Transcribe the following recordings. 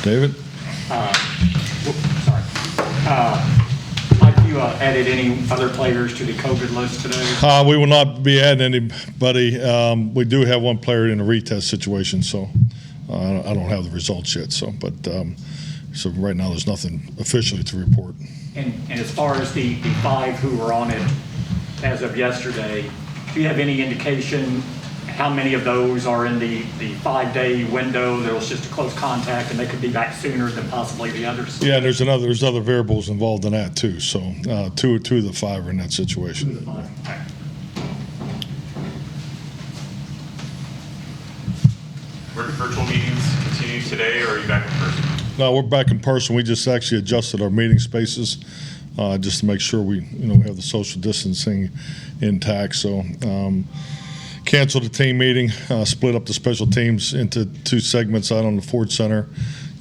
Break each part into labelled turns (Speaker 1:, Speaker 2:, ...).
Speaker 1: David?
Speaker 2: Sorry. Have you added any other players to the COVID list today?
Speaker 1: We will not be adding anybody. We do have one player in a retest situation, so I don't have the results yet. So right now there's nothing officially to report.
Speaker 2: And as far as the 5 who were on it as of yesterday, do you have any indication how many of those are in the 5-day window? There was just a close contact and they could be back sooner than possibly the others?
Speaker 1: Yeah, there's other variables involved in that too. So two of the 5 are in that situation.
Speaker 2: 2 of the 5. Okay.
Speaker 3: Virtual meetings continue today, or are you back in person?
Speaker 1: No, we're back in person. We just actually adjusted our meeting spaces just to make sure we have the social distancing intact. So canceled the team meeting, split up the special teams into 2 segments out on the Ford Center.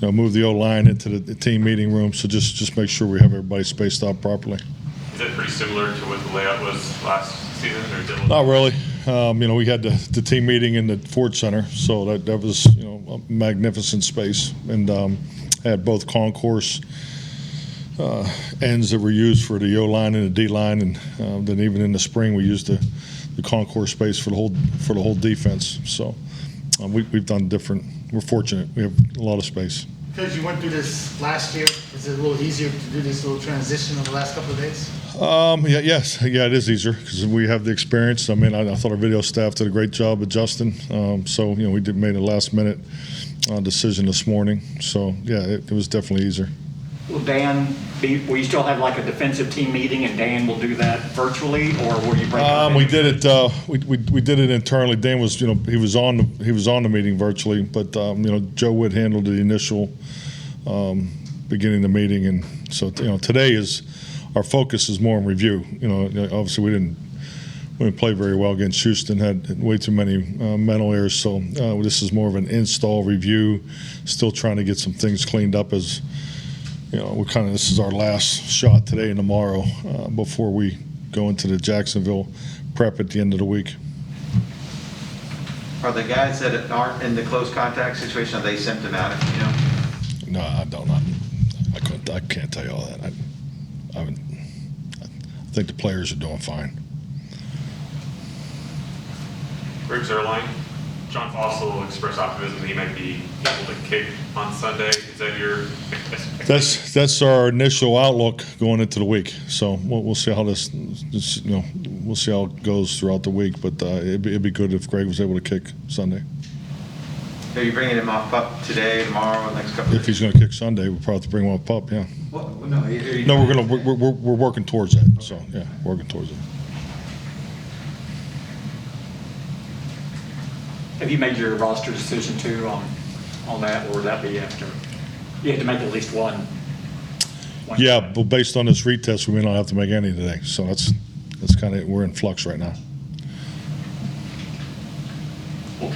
Speaker 1: Move the O-line into the team meeting room. So just make sure we have everybody spaced out properly.
Speaker 3: Is that pretty similar to what the layout was last season, or did it look?
Speaker 1: Not really. We had the team meeting in the Ford Center, so that was a magnificent space, and had both concourse ends that were used for the O-line and the D-line, and then even in the spring we used the concourse space for the whole defense. So we've done different. We're fortunate. We have a lot of space.
Speaker 4: Because you went through this last year, is it a little easier to do this little transition over the last couple of days?
Speaker 1: Yeah, it is easier because we have the experience. I mean, I thought our video staff did a great job adjusting. So we made a last-minute decision this morning. So yeah, it was definitely easier.
Speaker 2: Will Dan will you still have like a defensive team meeting and Dan will do that virtually, or will you break it?
Speaker 1: We did it. We did it internally. Dan was, he was on the meeting virtually, but Joe Wood handled the initial beginning the meeting, and so today is our focus is more on review. Obviously we didn't play very well against Houston. Had way too many mental errors. So this is more of an install review. Still trying to get some things cleaned up as. This is our last shot today and tomorrow before we go into the Jacksonville prep at the end of the week.
Speaker 5: Are the guys that aren't in the close contact situation, are they symptomatic,
Speaker 1: No, I don't. I can't tell you all that. I think the players are doing fine.
Speaker 3: Greg Zerline, John Fossil expressed optimism that he might be able to kick on Sunday. Is that your expectation?
Speaker 1: That's our initial outlook going into the week. So we'll see how this we'll see how it goes throughout the week. But it'd be good if Greg was able to kick Sunday.
Speaker 5: Are you bringing him up today, tomorrow, next couple of days?
Speaker 1: If he's going to kick Sunday, we'll probably have to bring him up. Yeah.
Speaker 5: Well, no,
Speaker 1: we're working towards that. So yeah, working towards it.
Speaker 2: Have you made your roster decision too on that, or would that be after? You had to make at least one.
Speaker 1: Yeah, but based on this retest, we may not have to make any today. So that's kind of, we're in flux right now.
Speaker 6: Well,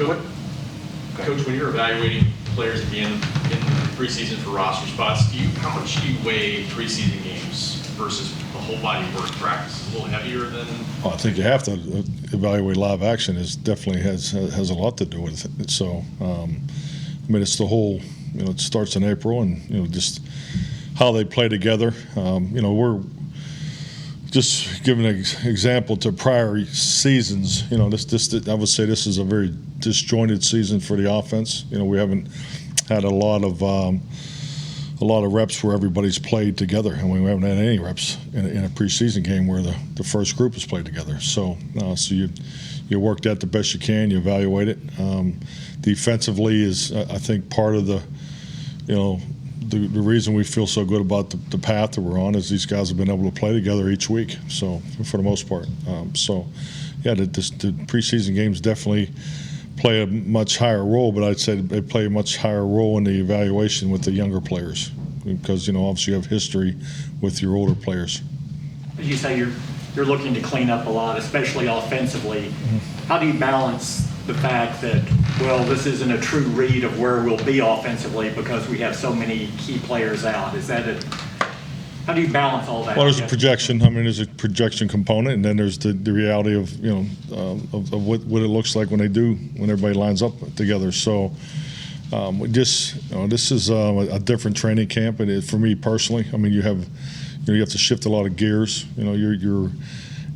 Speaker 6: Coach, when you're evaluating players at the end in the preseason for roster spots, how much do you weigh preseason games versus the whole body work practice? A little heavier than?
Speaker 1: Well, I think you have to evaluate live action. It definitely has a lot to do with it. So, it's the whole. It starts in April, and just how they play together. We're just giving an example to prior seasons. This I would say this is a very disjointed season for the offense. We haven't had a lot of reps where everybody's played together, and we haven't had any reps in a preseason game where the first group has played together. So you work that the best you can. You evaluate it. Defensively is, I think, part of the reason we feel so good about the path that we're on is these guys have been able to play together each week. So for the most part, the preseason games definitely play a much higher role, but I'd say they play a much higher role in the evaluation with the younger players because obviously you have history with your older players.
Speaker 2: As you say, you're looking to clean up a lot, especially offensively. Mm-hmm. How do you balance the fact that, well, this isn't a true read of where we'll be offensively because we have so many key players out? How do you balance all that?
Speaker 1: Well, there's a projection. There's a projection component, and then there's the reality of of what it looks like when everybody lines up together. So We just, this is a different training camp, and for me personally, I mean, you have to shift a lot of gears. You're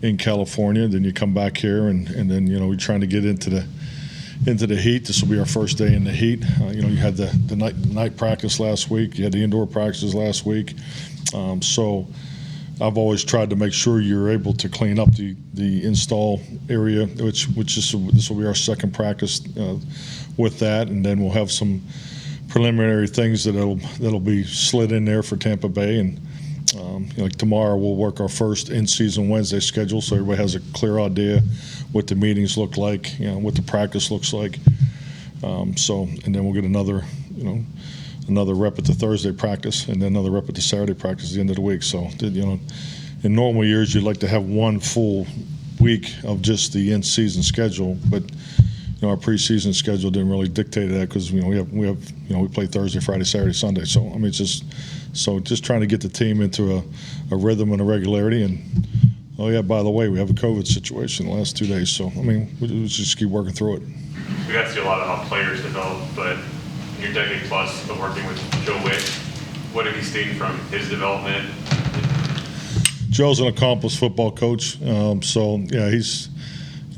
Speaker 1: in California, then you come back here, and then we're trying to get into the heat. This will be our first day in the heat. You had the night practice last week. You had the indoor practices last week. So I've always tried to make sure you're able to clean up the install area, which this will be our second practice with that, and then we'll have some preliminary things that'll be slid in there for Tampa Bay. And like tomorrow, we'll work our first in-season Wednesday schedule, so everybody has a clear idea what the meetings look like, what the practice looks like. And then we'll get another rep at the Thursday practice, and then another rep at the Saturday practice at the end of the week. So, in normal years, you'd like to have one full week of just the in-season schedule, but our preseason schedule didn't really dictate that because we play Thursday, Friday, Saturday, Sunday. So I mean, it's just trying to get the team into a rhythm and a regularity. And oh yeah, by the way, we have a COVID situation the last 2 days. So I mean, we just keep working through it.
Speaker 3: We got to see a lot of how players develop, but in your decade plus of working with Joe Witt, what have you seen from his development?
Speaker 1: Joe's an accomplished football coach. So yeah, he's.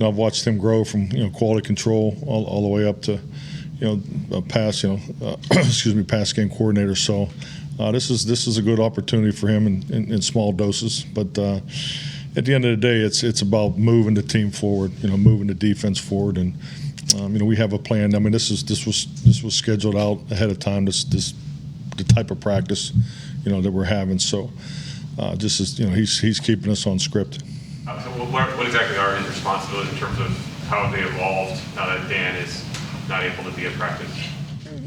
Speaker 1: I've watched him grow from quality control all the way up to pass pass game coordinator. So this is a good opportunity for him in small doses. But at the end of the day, it's about moving the team forward, moving the defense forward, and we have a plan. I mean, this was scheduled out ahead of time. The type of practice that we're having. So just as he's keeping us on script.
Speaker 3: So what exactly are his responsibilities in terms of how they evolved now that Dan is not able to be at practice?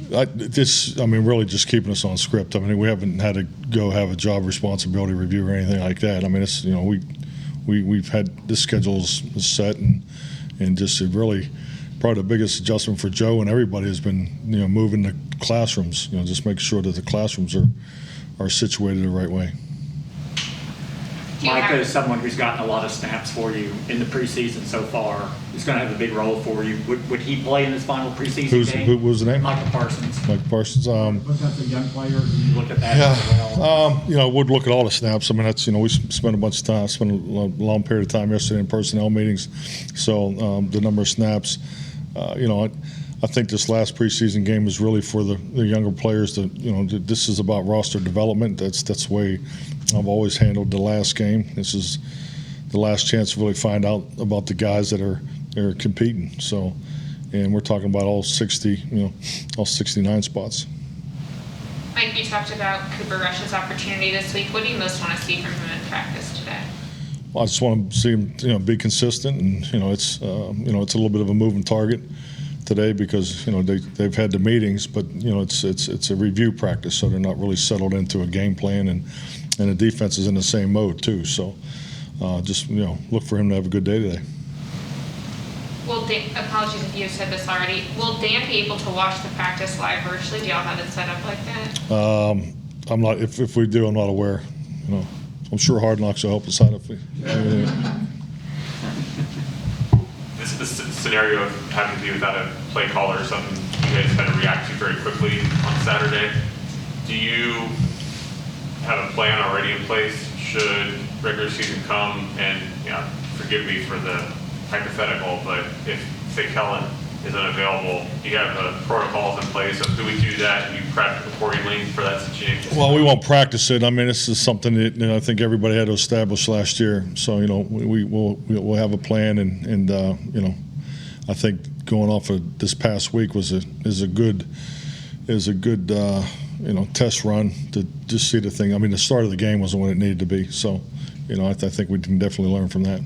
Speaker 1: Really just keeping us on script. I mean, we haven't had to go have a job responsibility review or anything like that. I mean, it's we've had this schedule is set and just really probably the biggest adjustment for Joe and everybody has been moving the classrooms. Just make sure that the classrooms are situated the right way.
Speaker 2: Micah is someone who's gotten a lot of snaps for you in the preseason so far. He's going to have a big role for you. Would he play in this final preseason game?
Speaker 1: Who was the name?
Speaker 2: Micah Parsons.
Speaker 1: Micah Parsons.
Speaker 2: But that's a young player. You look at that as well.
Speaker 1: Would look at all the snaps. I mean, that's we spent a bunch of time, spent a long period of time yesterday in personnel meetings. So the number of snaps, I think this last preseason game is really for the younger players. This is about roster development. That's the way I've always handled the last game. This is the last chance to really find out about the guys that are competing. So, and we're talking about all 69 spots.
Speaker 7: Mike, you talked about Cooper Rush's opportunity this week. What do you most want to see from him in practice today?
Speaker 1: Well, I just want to see him, be consistent, and it's a little bit of a moving target today because they've had the meetings, but it's a review practice, so they're not really settled into a game plan, and the defense is in the same mode too. So just look for him to have a good day today.
Speaker 7: Well, apologies if you said this already. Will Dan be able to watch the practice live virtually? Do y'all have it set up like that?
Speaker 1: I'm not. If we do, I'm not aware. I'm sure Hard Knocks will help us out if we.
Speaker 3: This scenario of having to be without a play caller or something you guys had to react to very quickly on Saturday. Do you have a plan already in place should regular season come? And forgive me for the hypothetical, but if, say, Kellen is unavailable, do you have protocols in place of who would do that and you prep accordingly for that situation?
Speaker 1: Well, we won't practice it. I mean, this is something that I think everybody had to establish last year. So we'll have a plan, and I think going off of this past week is a good test run to just see the thing. I mean, the start of the game wasn't what it needed to be. So I think we can definitely learn from that.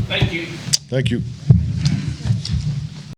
Speaker 6: Thank you.
Speaker 1: Thank you.